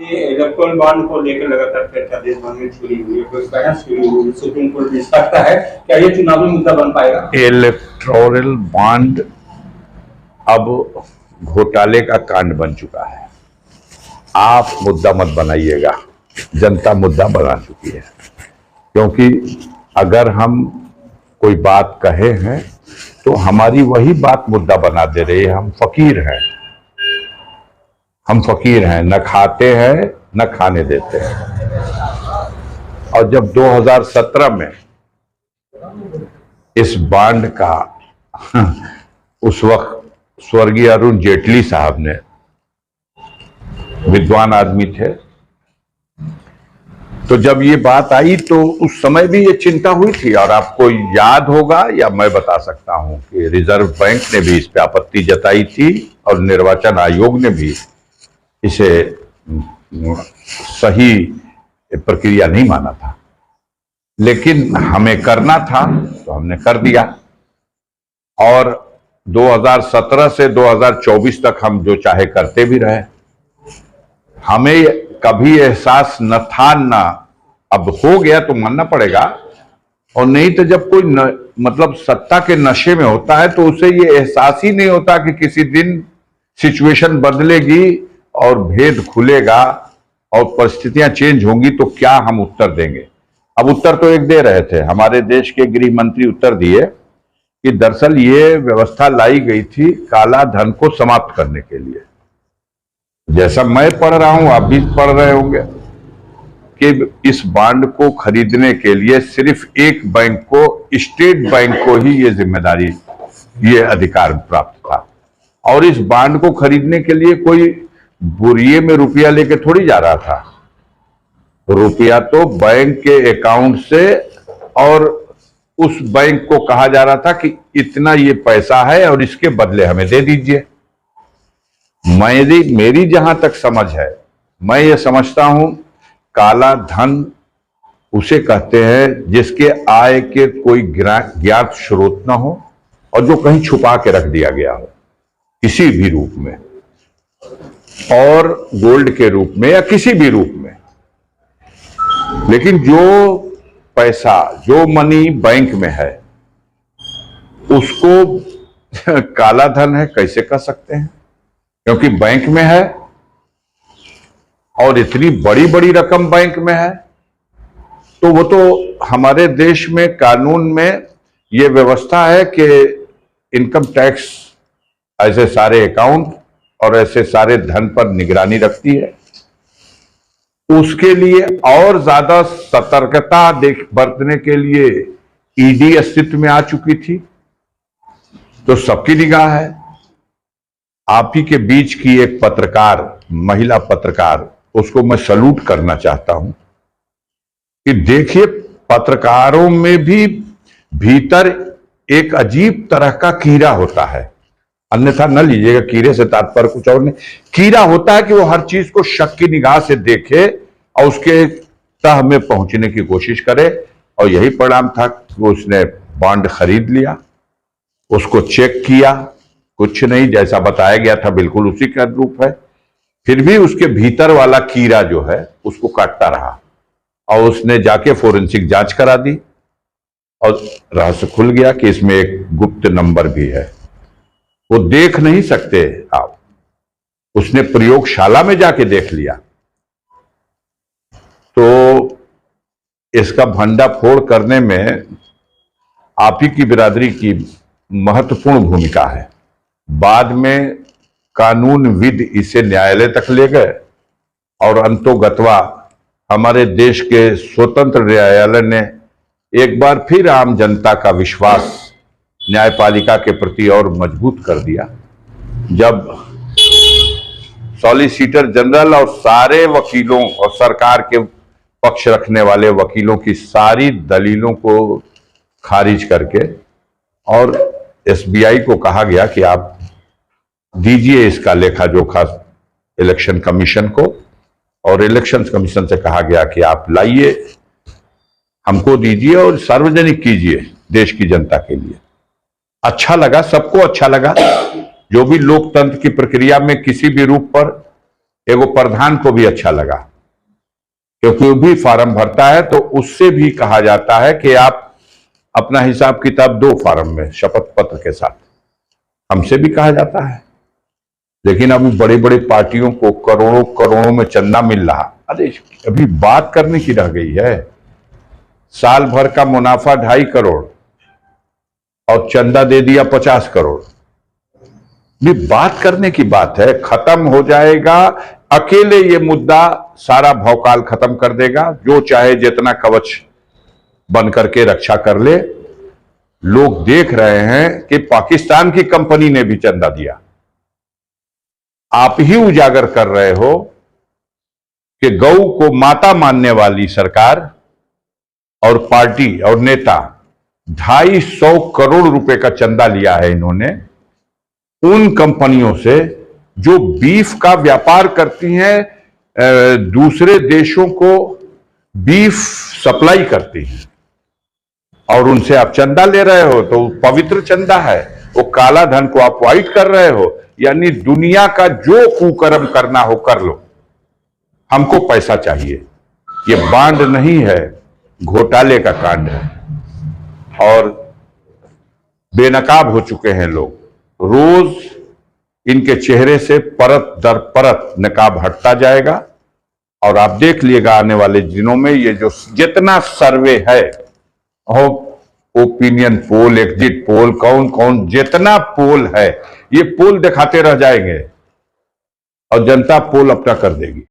ये electron bond को लेकर लगातार चर्चा देश भर में छिड़ी हुई है, कोई बहस छिड़ी हुई है, सुप्रीम कोर्ट भी सकता है, क्या ये चुनावी मुद्दा बन पाएगा? इलेक्टोरल बॉन्ड अब घोटाले का कांड बन चुका है। आप मुद्दा मत बनाइएगा, जनता मुद्दा बना चुकी है। क्योंकि अगर हम कोई बात कहे हैं तो हमारी वही बात मुद्दा बना दे रही है। हम फकीर हैं, न खाते हैं न खाने देते हैं। और जब 2017 में इस बॉन्ड का उस वक्त स्वर्गीय अरुण जेटली साहब ने, विद्वान आदमी थे, तो जब ये बात आई तो उस समय भी ये चिंता हुई थी। और आपको याद होगा या मैं बता सकता हूं कि रिजर्व बैंक ने भी इस पे आपत्ति जताई थी और निर्वाचन आयोग ने भी इसे सही प्रक्रिया नहीं माना था। लेकिन हमें करना था तो हमने कर दिया। और 2017 से 2024 तक हम जो चाहे करते भी रहे। हमें कभी एहसास न था, ना अब हो गया तो मानना पड़ेगा। और नहीं तो जब कोई मतलब सत्ता के नशे में होता है तो उसे ये एहसास ही नहीं होता कि किसी दिन सिचुएशन बदलेगी और भेद खुलेगा और परिस्थितियां चेंज होंगी, तो क्या हम उत्तर देंगे। अब उत्तर तो एक दे रहे थे, हमारे देश के गृह मंत्री उत्तर दिए कि दरअसल ये व्यवस्था लाई गई थी काला धन को समाप्त करने के लिए। जैसा मैं पढ़ रहा हूं, आप भी पढ़ रहे होंगे कि इस बॉन्ड को खरीदने के लिए सिर्फ एक बैंक को, स्टेट बैंक को ही ये जिम्मेदारी, ये अधिकार प्राप्त था। और इस बॉन्ड को खरीदने के लिए कोई बुरिये में रुपया लेके थोड़ी जा रहा था। रुपया तो बैंक के अकाउंट से, और उस बैंक को कहा जा रहा था कि इतना ये पैसा है और इसके बदले हमें दे दीजिए। मेरी जहां तक समझ है, मैं ये समझता हूं काला धन उसे कहते हैं जिसके आय के कोई ज्ञात स्रोत न हो और जो कहीं छुपा के रख दिया गया हो किसी भी रूप में, और गोल्ड के रूप में या किसी भी रूप में। लेकिन जो पैसा, जो मनी बैंक में है उसको काला धन है कैसे कह सकते हैं? क्योंकि बैंक में है और इतनी बड़ी बड़ी रकम बैंक में है, तो वो तो हमारे देश में कानून में ये व्यवस्था है कि इनकम टैक्स ऐसे सारे अकाउंट और ऐसे सारे धन पर निगरानी रखती है। उसके लिए और ज्यादा सतर्कता बरतने के लिए ईडी अस्तित्व में आ चुकी थी। तो सबकी निगाह है। आप ही के बीच की एक पत्रकार, महिला पत्रकार, उसको मैं सैल्यूट करना चाहता हूं कि देखिए पत्रकारों में भी भीतर एक अजीब तरह का कीड़ा होता है। अन्यथा न लीजिएगा, कीड़े से तात्पर्य कुछ और नहीं। कीड़ा होता है कि वो हर चीज को शक की निगाह से देखे और उसके तह में पहुंचने की कोशिश करे। और यही परिणाम था कि उसने बॉन्ड खरीद लिया, उसको चेक किया, कुछ नहीं, जैसा बताया गया था बिल्कुल उसी का रूप है। फिर भी उसके भीतर वाला कीड़ा जो है उसको काटता रहा और उसने जाके फोरेंसिक जांच करा दी और रहस्य खुल गया कि इसमें एक गुप्त नंबर भी है। वो देख नहीं सकते आप, उसने प्रयोगशाला में जाके देख लिया। तो इसका भंडाफोड़ करने में आप ही की बिरादरी की महत्वपूर्ण भूमिका है। बाद में कानूनविद इसे न्यायालय तक ले गए और अंतोगत्वा हमारे देश के स्वतंत्र न्यायालय ने एक बार फिर आम जनता का विश्वास न्यायपालिका के प्रति और मजबूत कर दिया, जब सॉलिसिटर जनरल और सारे वकीलों और सरकार के पक्ष रखने वाले वकीलों की सारी दलीलों को खारिज करके और एसबीआई को कहा गया कि आप दीजिए इसका लेखा जोखा इलेक्शन कमीशन को, और इलेक्शन कमीशन से कहा गया कि आप लाइए, हमको दीजिए और सार्वजनिक कीजिए देश की जनता के लिए। अच्छा लगा, सबको अच्छा लगा। जो भी लोकतंत्र की प्रक्रिया में किसी भी रूप पर एगो प्रधान को भी अच्छा लगा, क्योंकि वो भी फार्म भरता है, तो उससे भी कहा जाता है कि आप अपना हिसाब किताब दो फार्म में शपथ पत्र के साथ। हमसे भी कहा जाता है। लेकिन अभी बड़ी बड़ी पार्टियों को करोड़ों करोड़ों में चंदा मिल रहा। अरे अभी बात करने की रह गई है। साल भर का मुनाफा 2.5 करोड़ और चंदा दे दिया 50 करोड़। ये बात करने की बात है। खत्म हो जाएगा। अकेले ये मुद्दा सारा भौकाल खत्म कर देगा। जो चाहे जितना कवच बन करके रक्षा कर ले। लोग देख रहे हैं कि पाकिस्तान की कंपनी ने भी चंदा दिया। आप ही उजागर कर रहे हो कि गौ को माता मानने वाली सरकार और पार्टी और नेता 250 करोड़ रुपए का चंदा लिया है इन्होंने उन कंपनियों से जो बीफ का व्यापार करती हैं, दूसरे देशों को बीफ सप्लाई करती हैं, और उनसे आप चंदा ले रहे हो। तो पवित्र चंदा है, वो काला धन को आप व्हाइट कर रहे हो। यानी दुनिया का जो कुकर्म करना हो कर लो, हमको पैसा चाहिए। ये बांड नहीं है, घोटाले का कांड है। और बेनकाब हो चुके हैं लोग। रोज इनके चेहरे से परत दर परत नकाब हटता जाएगा। और आप देख लीजिएगा आने वाले दिनों में ये जो जितना सर्वे है, ओपिनियन पोल, एग्जिट पोल, कौन कौन जितना पोल है, ये पोल दिखाते रह जाएंगे और जनता पोल अपना कर देगी।